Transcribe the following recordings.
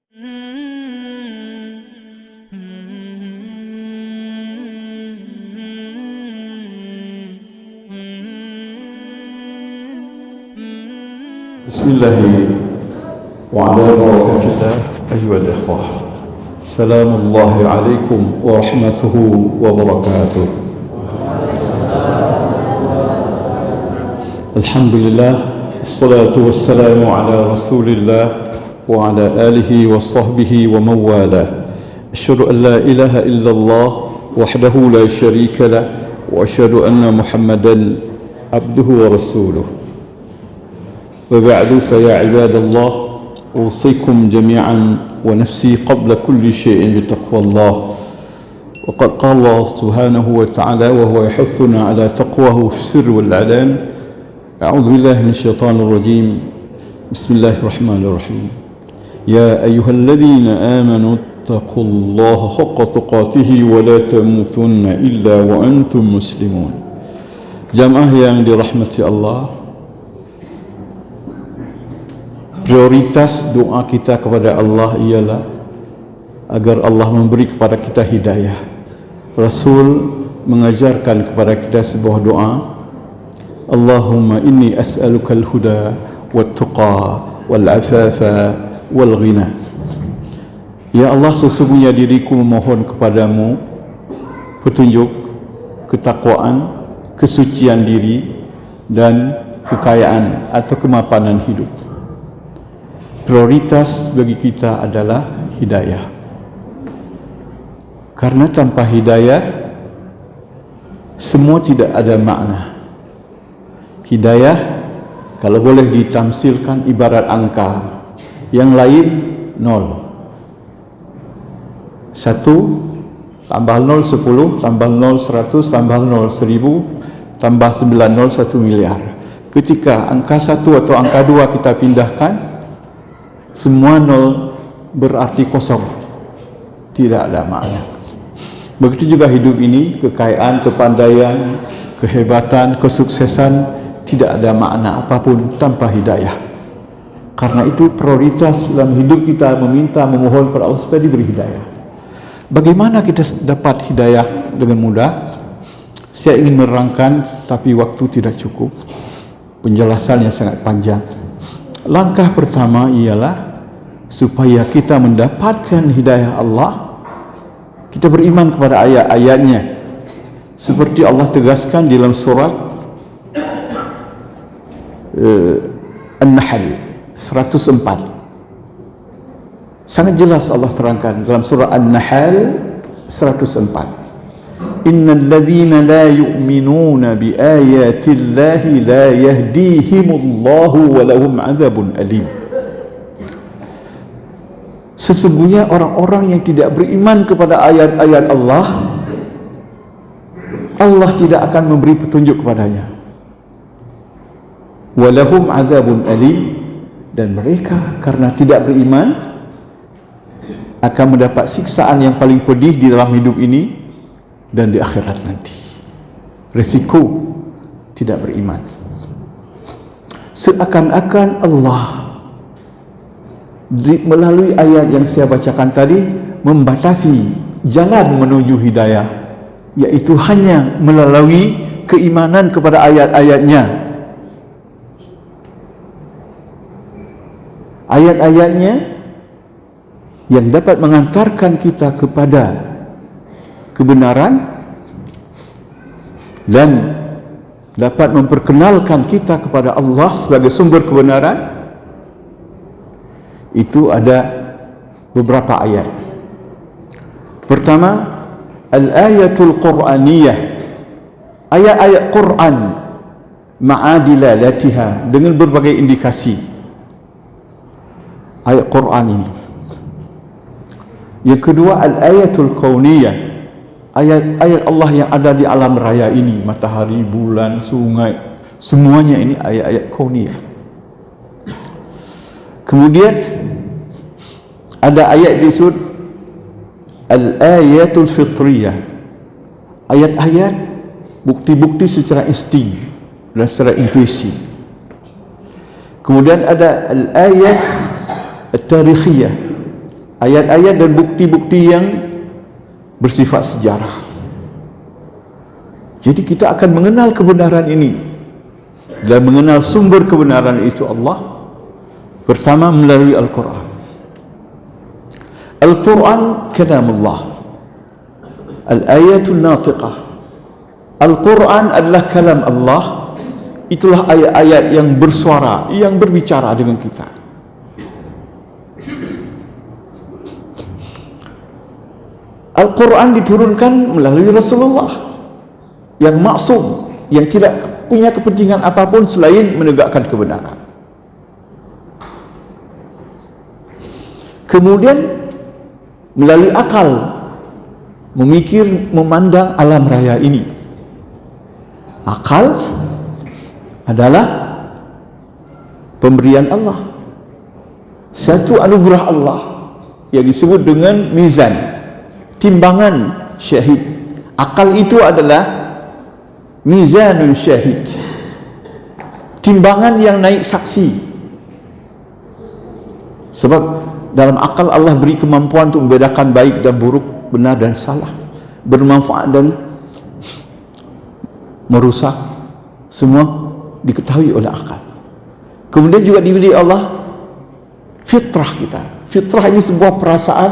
Bismillah wa ala barakatuh ayyuhal ikhwah. Assalamullahi alaikum wa rahmatuhu wa barakatuh. Alhamdulillah, assalatu wassalamu ala rasulillah wa ala alihi wa sahbihi wa mawala. Asyhadu an la ilaha illallah wahdahu la syarika lah wa asyhadu anna Muhammadan abduhu wa rasuluh. وبعد فيا عباد الله أوصيكم جميعا ونفسي قبل كل شيء بتقوى الله. وقد قال الله سبحانه وتعالى وهو يحثنا على تقواه في السر والإعلان: أعوذ بالله من الشيطان الرجيم، بسم الله الرحمن الرحيم، يا أيها الذين آمنوا اتقوا الله حق تقاته ولا تموتن إلا وأنتم مسلمون. Jamaah yang dirahmati Allah, prioritas doa kita kepada Allah ialah agar Allah memberi kepada kita hidayah. Rasul mengajarkan kepada kita sebuah doa: Allahumma inni as'aluka al-huda wat-tuqa wal-afafa wal-ghina. Ya Allah, sesungguhnya diriku memohon kepadamu petunjuk, ketakwaan, kesucian diri dan kekayaan atau kemapanan hidup. Prioritas bagi kita adalah hidayah. Karena tanpa hidayah semua tidak ada makna. Hidayah kalau boleh ditamsilkan ibarat angka, yang lain nol. 1 tambah 0 10, tambah 0 100, tambah 0 1000, tambah 9 0 1 miliar. Ketika angka 1 atau angka 2 kita pindahkan, semua nol berarti kosong, tidak ada makna. Begitu juga hidup ini, kekayaan, kepandaian, kehebatan, kesuksesan, tidak ada makna apapun tanpa hidayah. Karena itu prioritas dalam hidup kita meminta, memohon kepada Allah supaya diberi hidayah. Bagaimana kita dapat hidayah dengan mudah? Saya ingin menerangkan, tapi waktu tidak cukup, penjelasannya sangat panjang. Langkah pertama ialah supaya kita mendapatkan hidayah Allah, kita beriman kepada ayat-ayatnya. Seperti Allah tegaskan dalam surat An-Nahl 104. Sangat jelas Allah terangkan dalam surah An-Nahl 104. Innal ladzina la yu'minuna bi ayatillahi la yahdihimullahu wa lahum 'adzabun alim. Sesungguhnya orang-orang yang tidak beriman kepada ayat-ayat Allah, Allah tidak akan memberi petunjuk kepadanya. Wa lahum 'adzabun alim, dan mereka karena tidak beriman akan mendapat siksaan yang paling pedih di dalam hidup ini dan di akhirat nanti. Resiko tidak beriman. Seakan-akan Allah melalui ayat yang saya bacakan tadi membatasi jalan menuju hidayah, yaitu hanya melalui keimanan kepada ayat-ayatnya. Ayat-ayatnya yang dapat mengantarkan kita kepada kebenaran dan dapat memperkenalkan kita kepada Allah sebagai sumber kebenaran. Itu ada beberapa ayat. Pertama, al-ayatul Qur'aniyah, ayat-ayat Quran ma'adilalatiha, dengan berbagai indikasi ayat Quran ini. Yang kedua, al-ayatul kauniyah, ayat-ayat Allah yang ada di alam raya ini, matahari, bulan, sungai, semuanya ini ayat-ayat kauniyah. Kemudian ada ayat disebut al-ayatul fitriyah, ayat-ayat bukti-bukti secara insting dan secara intuisi. Kemudian ada al-ayat at-tarikhiyah, ayat-ayat dan bukti-bukti yang bersifat sejarah. Jadi kita akan mengenal kebenaran ini dan mengenal sumber kebenaran itu Allah pertama melalui Al-Quran. Al-Quran kalamullah, al-ayatul natiqah. Al-Quran adalah kalam Allah. Itulah ayat-ayat yang bersuara, yang berbicara dengan kita. Al-Quran diturunkan melalui Rasulullah yang maksum, yang tidak punya kepentingan apapun selain menegakkan kebenaran. Kemudian melalui akal, memikir, memandang alam raya ini. Akal adalah pemberian Allah, satu anugerah Allah yang disebut dengan mizan, timbangan syahid. Akal itu adalah mizanun syahid, timbangan yang naik saksi. Sebab dalam akal Allah beri kemampuan untuk membedakan baik dan buruk, benar dan salah, bermanfaat dan merusak, semua diketahui oleh akal. Kemudian juga diberi Allah fitrah kita. Fitrah ini sebuah perasaan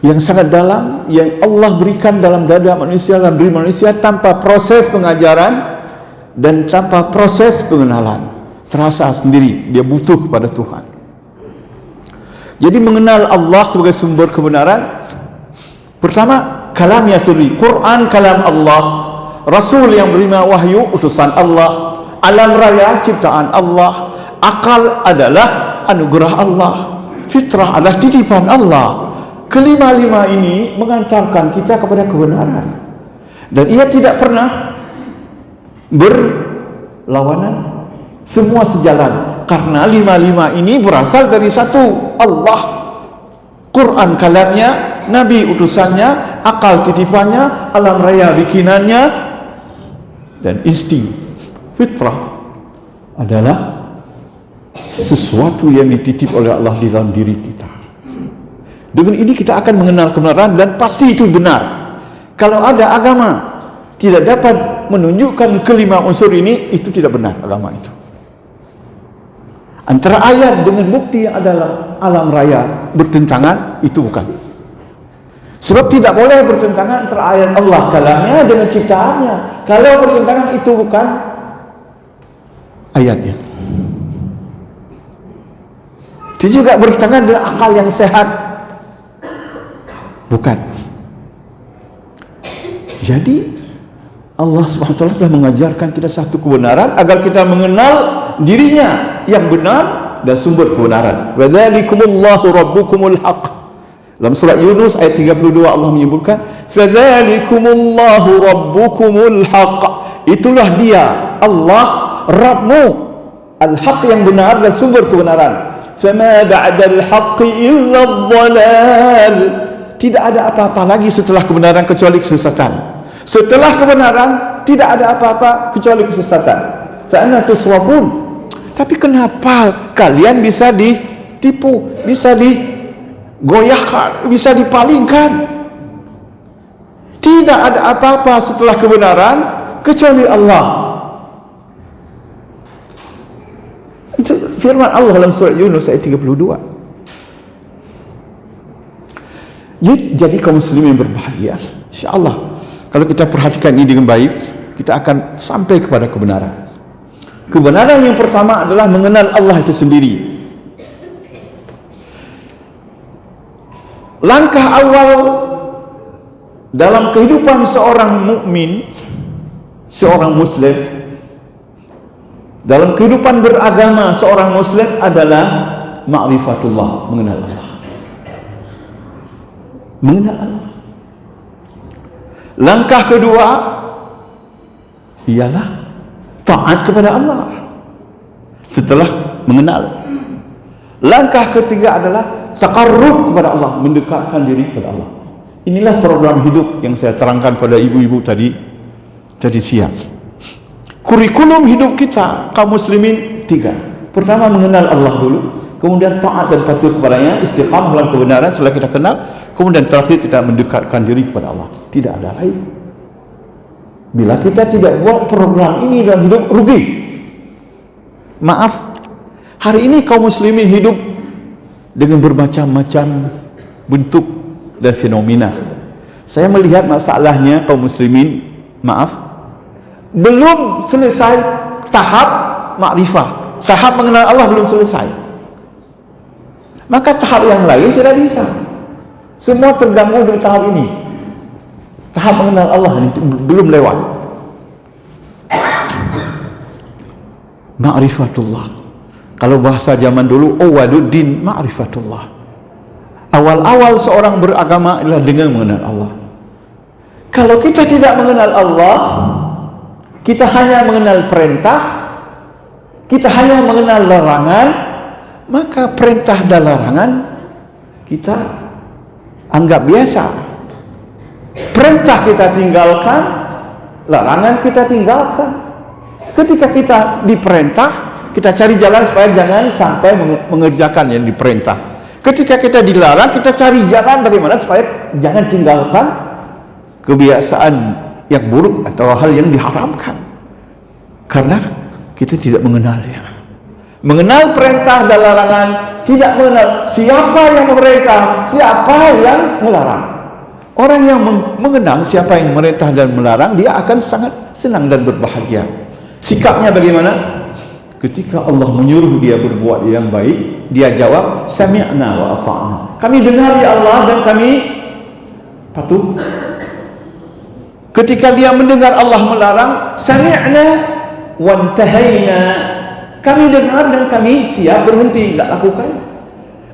yang sangat dalam, yang Allah berikan dalam dada manusia, dalam diri manusia, tanpa proses pengajaran dan tanpa proses pengenalan. Terasa sendiri dia butuh kepada Tuhan. Jadi mengenal Allah sebagai sumber kebenaran, pertama kalam ya sirri, Quran kalam Allah, Rasul yang berima wahyu utusan Allah, alam raya ciptaan Allah, akal adalah anugerah Allah, fitrah adalah titipan Allah. Kelima-lima ini mengantarkan kita kepada kebenaran, dan ia tidak pernah berlawanan, semua sejalan, karena lima-lima ini berasal dari satu Allah. Quran kalamnya, Nabi utusannya, akal titipannya, alam raya bikinannya, dan insting fitrah adalah sesuatu yang dititip oleh Allah di dalam diri kita. Dengan ini kita akan mengenal kebenaran dan pasti itu benar. Kalau ada agama tidak dapat menunjukkan kelima unsur ini, itu tidak benar agama itu. Antara ayat dengan bukti yang adalah alam raya bertentangan, itu bukan. Sebab tidak boleh bertentangan antara ayat Allah kalamnya dengan ciptaannya. Kalau bertentangan, itu bukan ayatnya. Itu juga bertentangan dengan akal yang sehat, bukan. Jadi Allah SWT telah mengajarkan kita satu kebenaran agar kita mengenal dirinya yang benar dan sumber kebenaran. Wa dzalikumullahu rabbukumul haq. Dalam surat Yunus ayat 32 Allah menyebutkan, fa dzalikumullahu rabbukumul haq. Itulah dia Allah Rabbmu, al-haq yang benar dan sumber kebenaran. Fama ba'dal haqqi illa dhalal. Tidak ada apa-apa lagi setelah kebenaran kecuali kesesatan. Setelah kebenaran tidak ada apa-apa kecuali kesesatan. Fa anna tusrafun. Tapi kenapa kalian bisa ditipu, bisa digoyahkan, bisa dipalingkan? Tidak ada apa-apa setelah kebenaran kecuali Allah. Itu firman Allah dalam surat Yunus ayat 32. Jadi kaum muslimin berbahagia, insyaallah. Kalau kita perhatikan ini dengan baik, kita akan sampai kepada kebenaran. Kebenaran yang pertama adalah mengenal Allah itu sendiri. Langkah awal dalam kehidupan seorang mukmin, seorang muslim, dalam kehidupan beragama seorang muslim adalah ma'rifatullah, mengenal Allah. Mengenal Allah. Langkah kedua ialah taat kepada Allah setelah mengenal. Langkah ketiga adalah taqarrub kepada Allah, mendekatkan diri kepada Allah. Inilah program hidup yang saya terangkan pada ibu-ibu tadi siang. Kurikulum hidup kita kaum muslimin 3. Pertama mengenal Allah dulu, kemudian taat dan patuh kepadanya, istiqamah dalam kebenaran setelah kita kenal, kemudian terakhir kita mendekatkan diri kepada Allah. Tidak ada lain. Bila kita tidak buat program ini dalam hidup, rugi. Maaf, hari ini kaum muslimin hidup dengan bermacam-macam bentuk dan fenomena. Saya melihat masalahnya kaum muslimin, maaf, belum selesai tahap makrifah, tahap mengenal Allah belum selesai. Maka tahap yang lain tidak bisa. Semua terganggu di tahap ini. Tahap mengenal Allah ini belum lewat. Ma'rifatullah. Kalau bahasa zaman dulu, awaluddin ma'rifatullah. Awal-awal seorang beragama adalah dengan mengenal Allah. Kalau kita tidak mengenal Allah, kita hanya mengenal perintah, kita hanya mengenal larangan, maka perintah dan larangan kita anggap biasa. Perintah kita tinggalkan, larangan kita tinggalkan. Ketika kita diperintah, kita cari jalan supaya jangan sampai mengerjakan yang diperintah. Ketika kita dilarang, kita cari jalan bagaimana supaya jangan tinggalkan kebiasaan yang buruk atau hal yang diharamkan. Karena kita tidak mengenalnya. Mengenal perintah dan larangan, tidak mengenal siapa yang memerintah, siapa yang melarang. Orang yang mengenal siapa yang memerintah dan melarang, dia akan sangat senang dan berbahagia. Sikapnya bagaimana? Ketika Allah menyuruh dia berbuat yang baik, dia jawab, sami'na wa ata'na. Kami dengar ya Allah dan kami patuh. Ketika dia mendengar Allah melarang, sami'na wa intahayna. Kami dengar dan kami siap berhenti, tidak lakukan.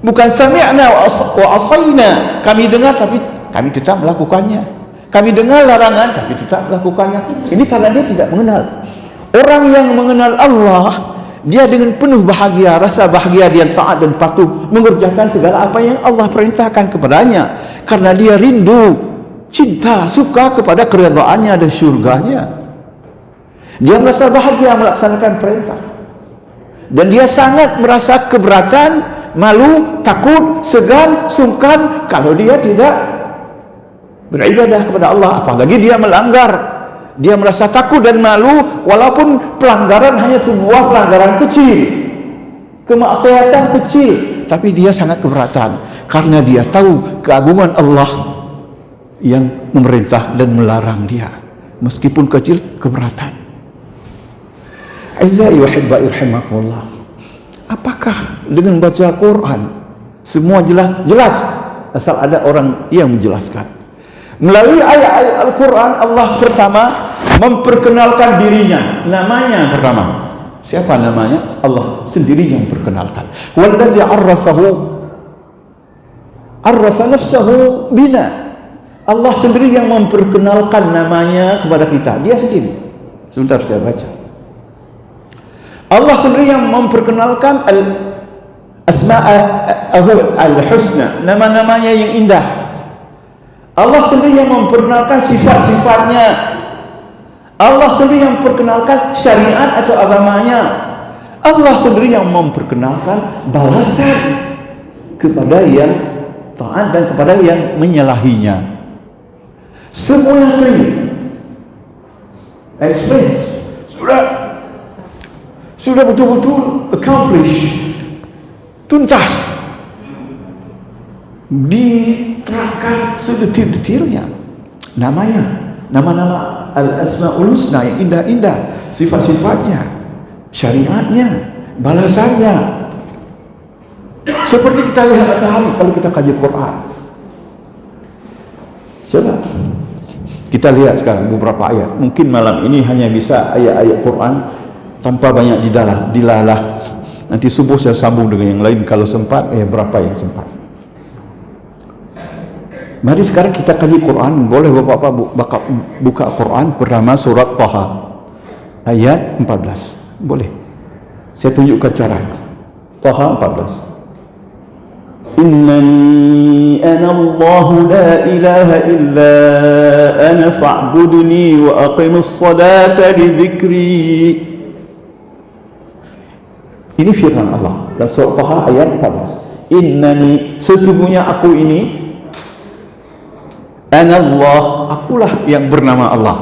Bukan sami'na wa asayna. Kami dengar tapi kami tetap melakukannya. Kami dengar larangan tapi tetap melakukannya. Ini karena dia tidak mengenal. Orang yang mengenal Allah, dia dengan penuh bahagia, rasa bahagia, dia taat dan patuh mengerjakan segala apa yang Allah perintahkan kepadanya. Karena dia rindu, cinta, suka kepada keredaannya dan syurganya. Dia merasa bahagia melaksanakan perintah. Dan dia sangat merasa keberatan, malu, takut, segan, sungkan kalau dia tidak beribadah kepada Allah. Apalagi dia melanggar. Dia merasa takut dan malu walaupun pelanggaran hanya sebuah pelanggaran kecil, kemaksiatan kecil, tapi dia sangat keberatan karena dia tahu keagungan Allah yang memerintah dan melarang dia, meskipun kecil keberatan. Aizai wa hibbai rahimakumullah. Apakah dengan baca Quran semua jelas asal ada orang yang menjelaskan? Melalui ayat-ayat Al-Quran, Allah pertama memperkenalkan dirinya, namanya pertama. Siapa namanya? Allah sendiri yang memperkenalkan. Walladzi arrafa nafsahu bina. Allah sendiri yang memperkenalkan namanya kepada kita. Dia sendiri. Sebentar saya baca. Allah sendiri yang memperkenalkan al-husna, nama-namanya yang indah. Allah sendiri yang memperkenalkan sifat-sifatnya. Allah sendiri yang memperkenalkan syariat atau agamanya. Allah sendiri yang memperkenalkan balasan kepada yang taat dan kepada yang menyalahinya. Semuanya clear, explains, sudah betul-betul accomplished, tuntas, diterapkan sedetil-detilnya. Namanya, nama-nama al-asma'ul husna yang indah-indah, sifat-sifatnya, syariatnya, balasannya. Seperti kita lihat matahari kalau kita kaji Quran. Coba kita lihat sekarang beberapa ayat. Mungkin malam ini hanya bisa ayat-ayat Quran tanpa banyak dilalah. Nanti subuh saya sambung dengan yang lain kalau sempat. Berapa yang sempat? Mari sekarang kita kaji Quran. Boleh Bapak buka Quran pertama surat Taha ayat 14. Boleh. Saya tunjukkan cara. Taha 14. Innani ana Allahu la ilaha illa ana fa'budni wa aqimus salata li dhikri. Ini firman Allah dalam surah Taha ayat 14. Innani, sesungguhnya aku ini, anallah, akulah yang bernama Allah.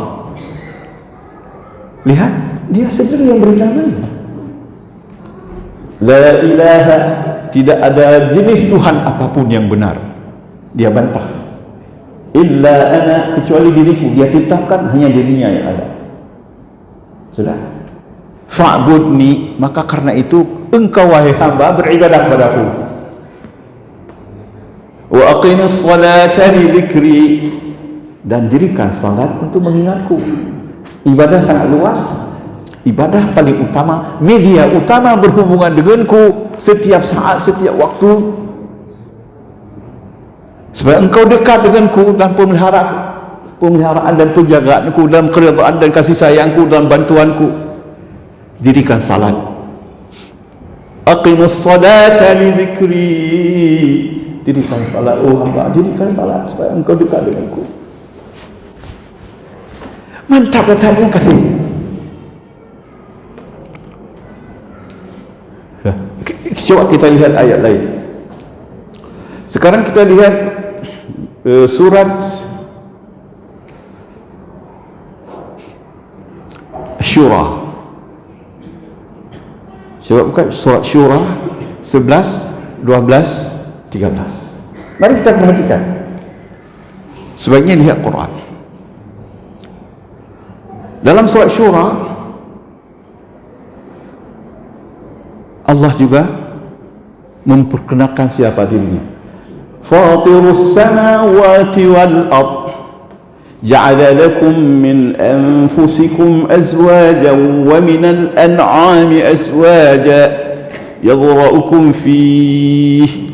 Lihat, dia sendiri yang beri nama. La ilaha, tidak ada jenis Tuhan apapun yang benar. Dia bantah. Illa ana, kecuali diriku. Dia tetapkan hanya dirinya yang ada. Sudah. Fa'budni, maka karena itu engkau wahai hamba beribadah kepadaku. Wa aqimis salata li dzikri, dan dirikan salat untuk mengingatku. Ibadah sangat luas. Ibadah paling utama, media utama berhubungan denganku setiap saat, setiap waktu. Supaya engkau dekat denganku dalam pemeliharaan dan penjagaanku, dalam keredaan dan kasih sayangku, dalam bantuanku. Dirikan salat. Aqimus salata li dzikri, dirikan salat, oh hamba, dirikan salat supaya engkau dekat denganku. Mantap katanya kasih. Coba kita lihat ayat lain. Sekarang kita lihat surat Syura. Coba buka surat Syura 11, 12, 13. Mari kita perhatikan. Sebaiknya lihat Quran. Dalam surat Syura, Allah juga memperkenalkan siapa dirinya. Fatirus samawati wal ard, ja'ala lakum min anfusikum azwajan wa minal an'ami azwajan yadhra'ukum fihi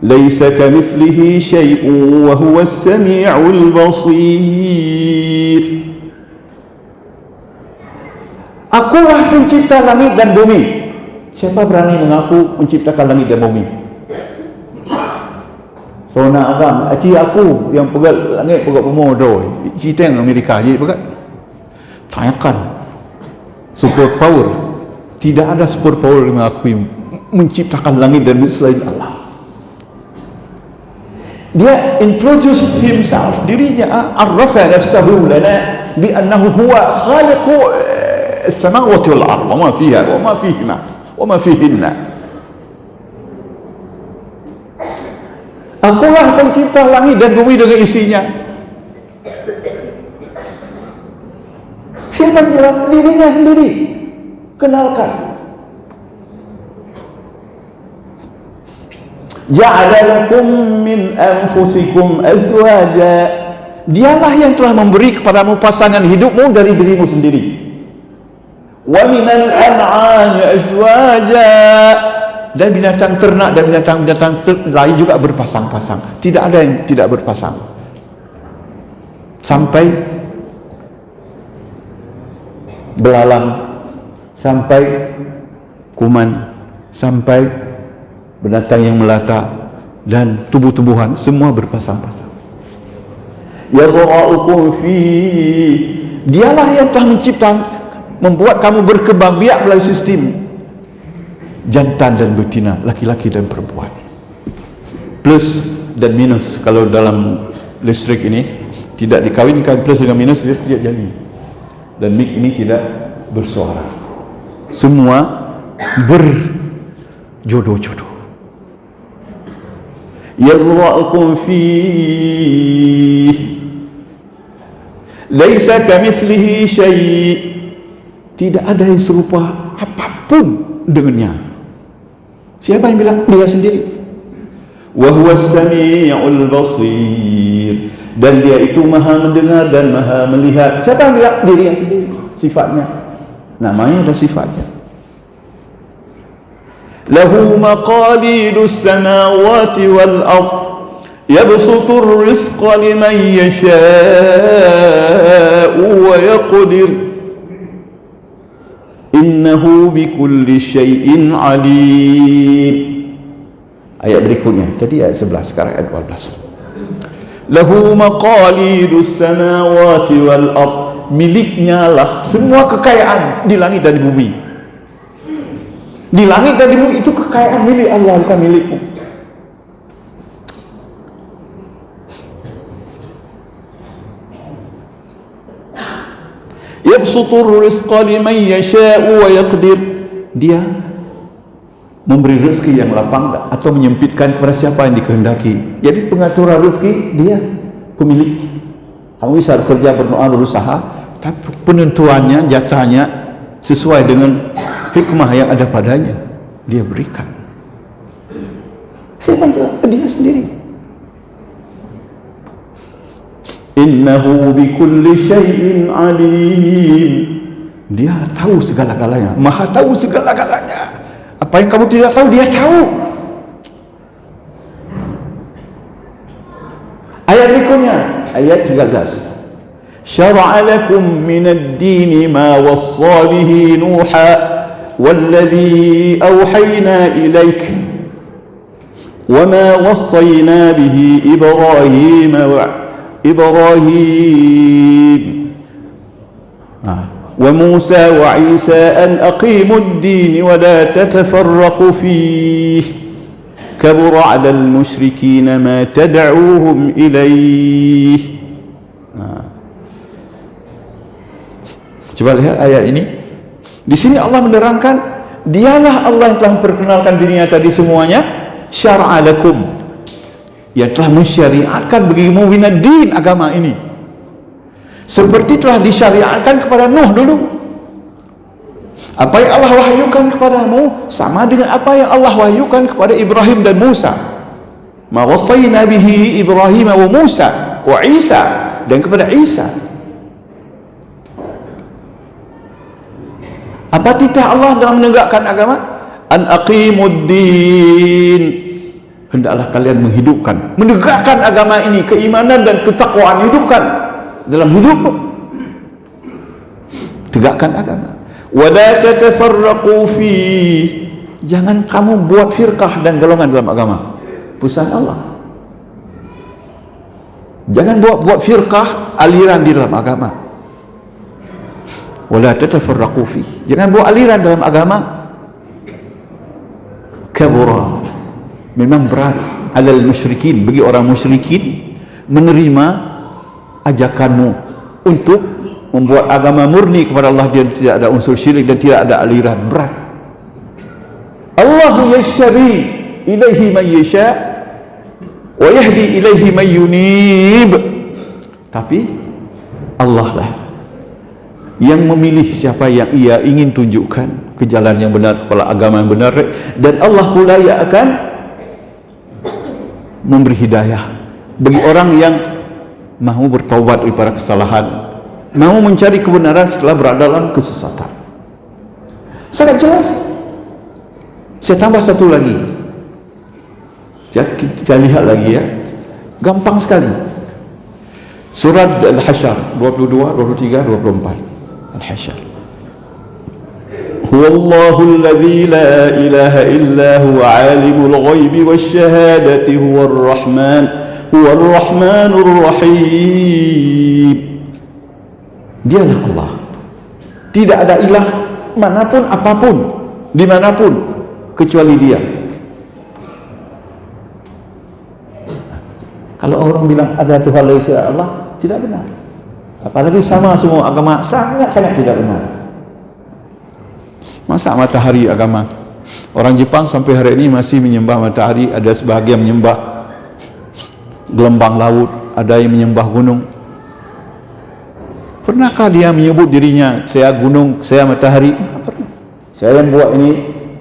laysa kamithlihi syai'un wa huwas sami'ul basir. Akulah pencipta langit dan bumi. Siapa berani mengaku menciptakan langit dan bumi? Sona agam, aci aku yang pegang langit, pegang bumi doh. Cerita yang Amerika je pegang. Tanyakan super power. Tidak ada super power yang mengakui menciptakan langit dan bumi selain Allah. Dia introduce himself, dirinya arrafa nafsahu lana bi annahu huwa khaliqu as-samawati wal ard wa ma fiha wa ma fihima wa ma fihinna. Akulah pencipta langit dan bumi dengan isinya. Siapa bilang? Dirinya sendiri. Kenalkan. Ja'ala lakum min anfusikum azwaja, dialah yang telah memberi kepadamu pasangan hidupmu dari dirimu sendiri. Wa minal an'ami azwaja, dan binatang ternak dan binatang-binatang lain juga berpasang-pasang. Tidak ada yang tidak berpasang. Sampai belalang, sampai kuman, sampai binatang yang melata, dan tumbuh-tumbuhan semua berpasang-pasang. Yadhra'ukum fi, dialah yang telah mencipta, membuat kamu berkembang biak melalui sistem jantan dan betina, laki-laki dan perempuan. Plus dan minus. Kalau dalam listrik ini tidak dikawinkan plus dengan minus, dia tidak jadi. Dan mic ini tidak bersuara. Semua berjodoh-jodoh. Yadhra'ukum fihi laisa kamitslihi syai', tidak ada yang serupa apapun dengannya. Siapa yang bilang? Dia sendiri. Wa huwas sami'ul basir, dan dia itu maha mendengar dan maha melihat. Siapa yang bilang? Dirinya sendiri. Sifatnya, namanya dan sifatnya. Lahu maqalidus samawati wal ard yabsutur rizqa liman yasha'u wa yaqdir innahu bikulli syai'in alim. Ayat berikutnya, tadi ayat 11, sekarang ayat 12. Lahu maqalidus samawati wal ard, miliknya lah semua kekayaan di langit dan di bumi. Di langit dan di bumi itu kekayaan milik Allah, bukan milikmu. Yabsutur rizqa liman yasha'u wa yaqdir. Dia memberi rezeki yang lapang atau menyempitkan kepada siapa yang dikehendaki. Jadi pengaturan rezeki dia pemilik. Kamu bisa bekerja, berdoa, berusaha, tapi penentuannya, jatahnya sesuai dengan hikmah yang ada padanya. Dia berikan. Siapa yang dia sendiri? Innahu bikulli syai'in alim. Dia tahu segala-galanya, maha tahu segala-galanya. Apa yang kamu tidak tahu, dia tahu. Ayat berikutnya, ayat 13. Syara'a lakum minad dini ma wassa bihi Nuha walladhi awhayna ilaik wa ma wassayna bihi Ibrahim وموسى وعيسى أن أقيموا الدين ولا تتفرقوا فيه كبر على المشركين ما تدعوهم إليه. Coba lihat ayat ini. Di sini Allah menerangkan, dialah Allah yang telah memperkenalkan dirinya tadi semuanya, syara'a lakum, yang telah mensyariatkan bagimu minad din, agama ini, seperti telah disyariatkan kepada Nuh dulu. Apa yang Allah wahyukan kepadamu sama dengan apa yang Allah wahyukan kepada Ibrahim dan Musa. Ma wassayna bihi Ibrahim wa Musa wa Isa, dan kepada Isa. Apa titah Allah dalam menegakkan agama? An aqimud din, hendaklah kalian menghidupkan, menegakkan agama ini, keimanan dan ketakwaan, hidupkan dalam hidupmu, tegakkan agama. Wala tatafarraqu fi, jangan kamu buat firqah dan golongan dalam agama, pesan Allah. Jangan buat firqah, aliran di dalam agama. Wala tatafarraqu fi, jangan buat aliran dalam agama. Kabura, memang berat, alal musyrikin, bagi orang musyrikin menerima ajakanmu untuk membuat agama murni kepada Allah dan tidak ada unsur syirik dan tidak ada aliran. Berat. Allahu yashri ilaihi man yasha wa yahdi ilaihi man yunib. Tapi Allah lah yang memilih siapa yang ia ingin tunjukkan ke jalan yang benar, kepada agama yang benar, dan Allah pula yang akan memberi hidayah bagi orang yang mahu bertaubat daripada kesalahan, mahu mencari kebenaran setelah berada dalam kesesatan. Sangat jelas. Saya tambah satu lagi, kita lihat lagi ya, gampang sekali. Surat Al-Hasyr 22, 23, 24. Al-Hasyr. Huwallahu alladhi la ilaha illa huwa alimul ghaibi wasyahadati huwar rahmanur rahim. Dialah Allah, tidak ada ilah manapun, apapun, dimanapun kecuali Dia. Kalau orang bilang ada Tuhan lain selain Allah, tidak benar. Apalagi sama semua agama, sangat-sangat tidak benar. Masa matahari agama? Orang Jepang sampai hari ini masih menyembah matahari, ada sebahagian menyembah gelombang laut, ada yang menyembah gunung. Pernahkah dia menyebut dirinya, saya gunung, saya matahari? Pernah. Saya yang buat ini,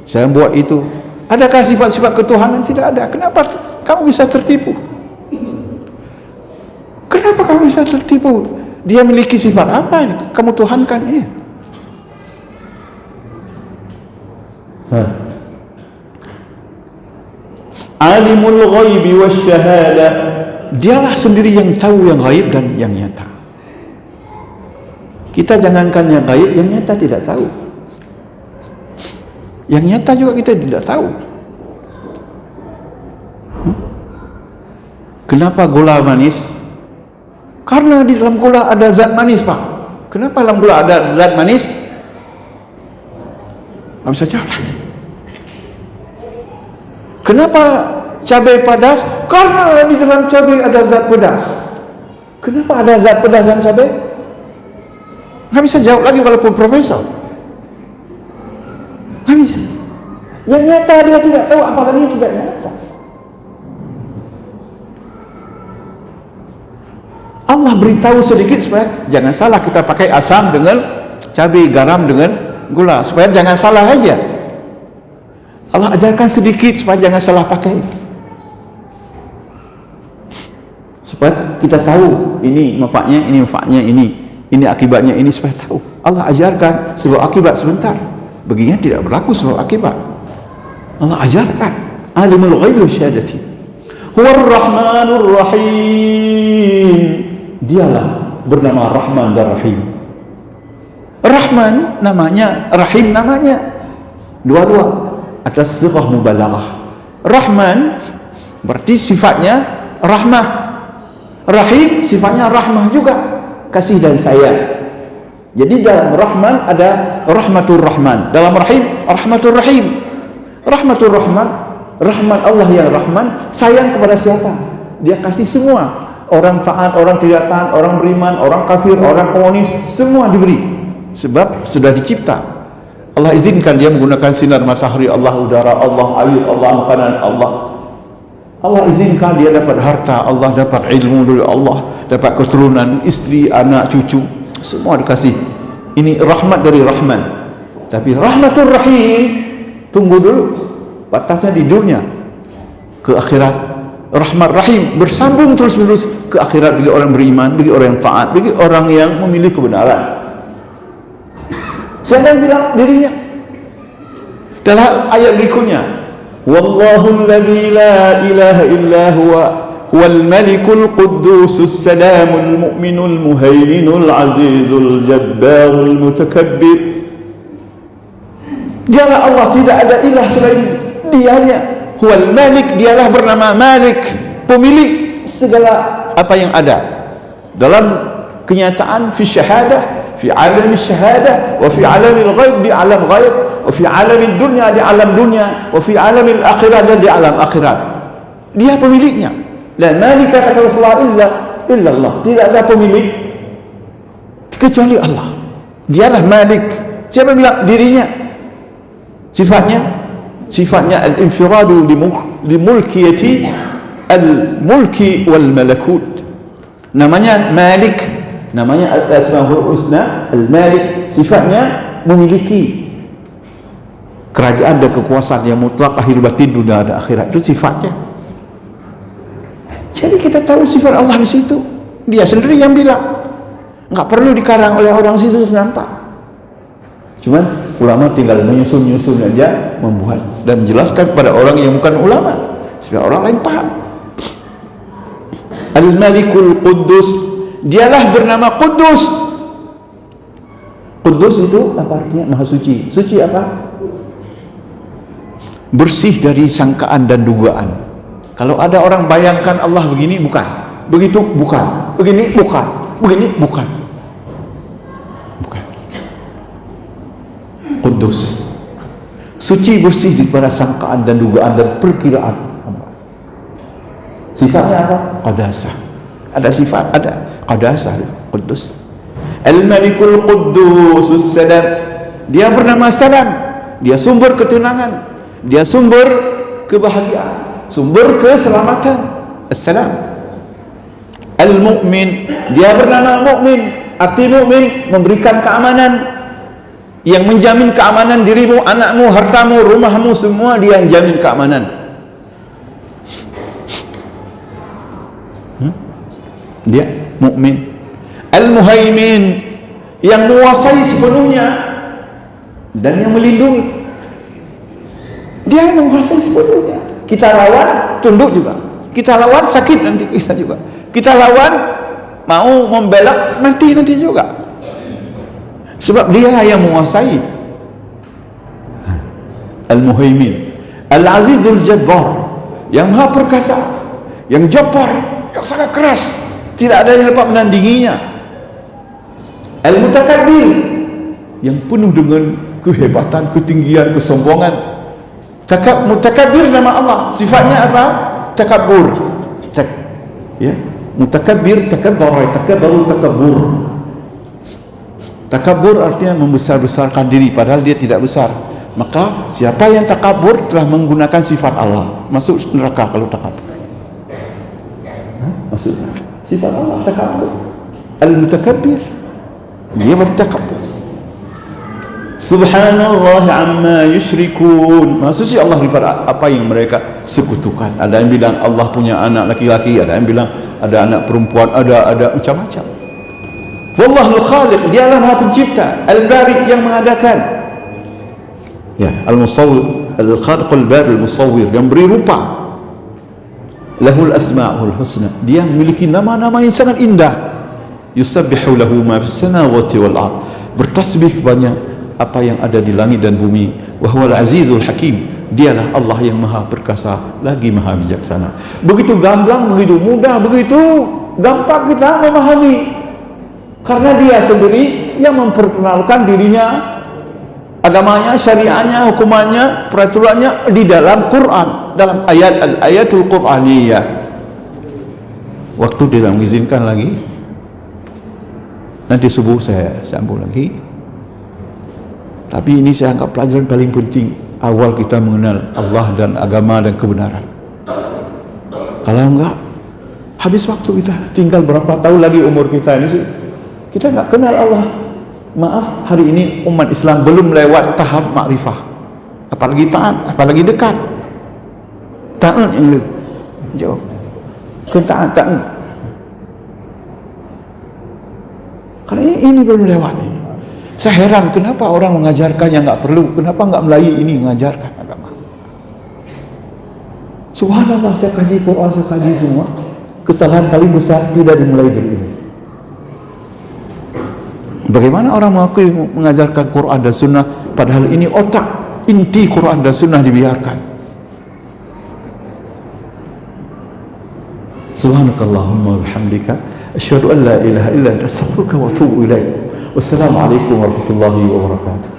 saya yang buat itu. Adakah sifat-sifat ketuhanan? Tidak ada. Kenapa kamu bisa tertipu? Kenapa kamu bisa tertipu? Dia memiliki sifat apa ini? Kamu tuhankan dia. Alimul ghaibi wasyahadah, dialah sendiri yang tahu yang gaib dan yang nyata. Kita jangankan yang gaib, yang nyata tidak tahu. Yang nyata juga kita tidak tahu. Kenapa gula manis? Karena di dalam gula ada zat manis, Pak. Kenapa dalam gula ada zat manis? Nggak bisa jawab lagi. Kenapa cabai pedas? Karena di dalam cabai ada zat pedas. Kenapa ada zat pedas dalam cabai? Nggak bisa jawab lagi walaupun profesor. Nggak bisa. Yang nyata dia tidak tahu, apakah dia tidak nyata. Allah beritahu sedikit supaya jangan salah kita pakai asam dengan cabai, garam dengan gula, supaya jangan salah aja. Allah ajarkan sedikit supaya jangan salah pakai, supaya kita tahu ini manfaatnya, ini akibatnya, ini supaya tahu. Allah ajarkan sebab akibat sebentar, baginya tidak berlaku sebab akibat. Allah ajarkan alimul ghaibi wasyahadati huwar rahmanur rahim, dialah bernama Rahman dan Rahim. Rahman namanya, Rahim namanya, dua-dua atas sighah mubalaghah. Rahman berarti sifatnya rahmah, Rahim sifatnya rahmah juga, kasih dan sayang. Jadi dalam Rahman ada rahmatur Rahman, dalam Rahim rahmatur Rahim. Rahmatur Rahman, rahmat Allah yang Rahman, sayang kepada siapa? Dia kasih semua, orang taat, orang tidak taat, orang beriman, orang kafir, orang komunis, semua diberi sebab sudah dicipta. Allah izinkan dia menggunakan sinar matahari, Allah udara, Allah air, Allah makanan, Allah izinkan dia dapat harta, Allah dapat ilmu dari Allah, dapat keturunan, istri, anak, cucu, semua dikasih. Ini rahmat dari Rahman. Tapi rahmatur Rahim, tunggu dulu, batasnya di dunia, ke akhirat. Rahmat Rahim bersambung terus menerus ke akhirat bagi orang beriman, bagi orang yang taat, bagi orang yang memilih kebenaran. Siapa yang bilang dirinya? Dalam ayat berikutnya, Wallahu alladzi la ilaha illa huwa huwal malikul quddusus salamul mu'minul muhaiminul azizul jabbarul mutakabbir. Dialah Allah, tidak ada ilah selain dianya. Huwal malik, dialah bernama Malik, pemilik segala apa yang ada. Dalam kenyataan fi syahadah, fi alam syahadah, wa fi alam al-ghaib, di alam ghaib, wa fi alam dunya, di alam dunya, wa fi alam al-akhirah, dan di alam akhirat. Dia pemiliknya. La malika kata Rasulullah illa Allah. Tidak ada pemilik kecuali Allah. Dialah Malik. Siapa bilang dirinya? Sifatnya al-infiradu li mulkiyati al-mulki wal malakut. Namanya Malik, namanya al-asmaul husna, al-Malik, sifatnya memiliki kerajaan dan kekuasaan yang mutlak, lahir batin, dunia dan akhirat. Itu sifatnya. Jadi kita tahu sifat Allah di situ. Dia sendiri yang bilang. Enggak perlu dikarang oleh orang situ nampak. Cuman ulama tinggal menyusun aja, membuat dan menjelaskan kepada orang yang bukan ulama supaya orang lain paham. Al-Malikul Quddus, dialah bernama Quddus. Quddus itu apa artinya? Maha suci. Suci apa? Bersih dari sangkaan dan dugaan. Kalau ada orang bayangkan Allah begini, bukan. Begitu, bukan. Begini, bukan. Begini, bukan. Bukan. Quddus. Suci, bersih daripada sangkaan dan dugaan dan perkiraan. Sifatnya apa? Qadasah. Ada sifat, ada qadasah, Quddus. Al-Malikul Quddusus Salam, dia bernama Salam, dia sumber ketenangan, dia sumber kebahagiaan, sumber keselamatan. Assalam. Al-Mu'min, dia bernama Mu'min. Arti Mu'min memberikan keamanan, yang menjamin keamanan dirimu, anakmu, hartamu, rumahmu, semua dia yang jamin keamanan. Dia Mu'min. Al-Muhaimin, yang menguasai sepenuhnya dan yang melindungi. Dia yang menguasai sepenuhnya. Kita lawan, tunduk juga. Kita lawan, sakit nanti kita juga. Kita lawan, mau membela, nanti juga. Sebab dia yang menguasai. Al-Muhaimin. Al-Azizul Jabbar, yang maha perkasa, yang jabbar, yang sangat keras, tidak ada yang dapat menandinginya. Al-Mutakabbir, yang penuh dengan kehebatan, ketinggian, kesombongan. Mutakabbir nama Allah, sifatnya apa? Takabbur. Ya, mutakabbir, takabbaru, takabbur. Takabbur artinya membesar-besarkan diri padahal dia tidak besar. Maka siapa yang takabur telah menggunakan sifat Allah, masuk neraka kalau takabur. Masuk sifat Allah takabur. Al-mutakabbir dia bertakabur. Subhanallah amma yusyrikun. Maksudnya Allah daripada apa yang mereka sekutukan. Ada yang bilang Allah punya anak laki-laki, ada yang bilang ada anak perempuan, ada macam-macam. Wallahul khaliq, dialah Maha Pencipta, al-bari yang mengadakan. Ya, al-musawwir, al-khaliq al-bari al-musawwir yang beri rupa. Lahul asma'ul husna, dia memiliki nama-nama yang sangat indah. Yusabbihu lahu ma fis samawati wal ard, bertasbih banyak apa yang ada di langit dan bumi. Wa huwal azizul hakim, dialah Allah yang maha perkasa lagi maha bijaksana. Begitu gamblang, begitu mudah, begitu gampang kita memahami, karena dia sendiri yang memperkenalkan dirinya, agamanya, syariahnya, hukumannya, peraturannya di dalam Quran, dalam ayatul Quraniyah. Waktu tidak mengizinkan lagi, nanti subuh saya sambung lagi. Tapi ini saya anggap pelajaran paling penting awal kita mengenal Allah dan agama dan kebenaran. Kalau enggak, habis waktu kita. Tinggal berapa tahun lagi umur kita ini sih, kita enggak kenal Allah. Maaf, hari ini umat Islam belum lewat tahap makrifah, apalagi taat, apalagi dekat. Taat yang lebih jauh, taat. Karena ini belum lewat nih. Saya heran kenapa orang mengajarkan yang enggak perlu, kenapa enggak Melayu ini mengajarkan agama. Subhanallah, saya kaji Quran, saya kaji semua. Kesalahan paling besar tidak dimulai dari ini. Bagaimana orang mengakui mengajarkan Quran dan Sunnah padahal ini otak inti Quran dan Sunnah dibiarkan. Subhanakallahumma wa bihamdika asyhadu an la ilaha illa anta astaghfiruka wa atubu ilaik. Wassalamualaikum warahmatullahi wabarakatuh.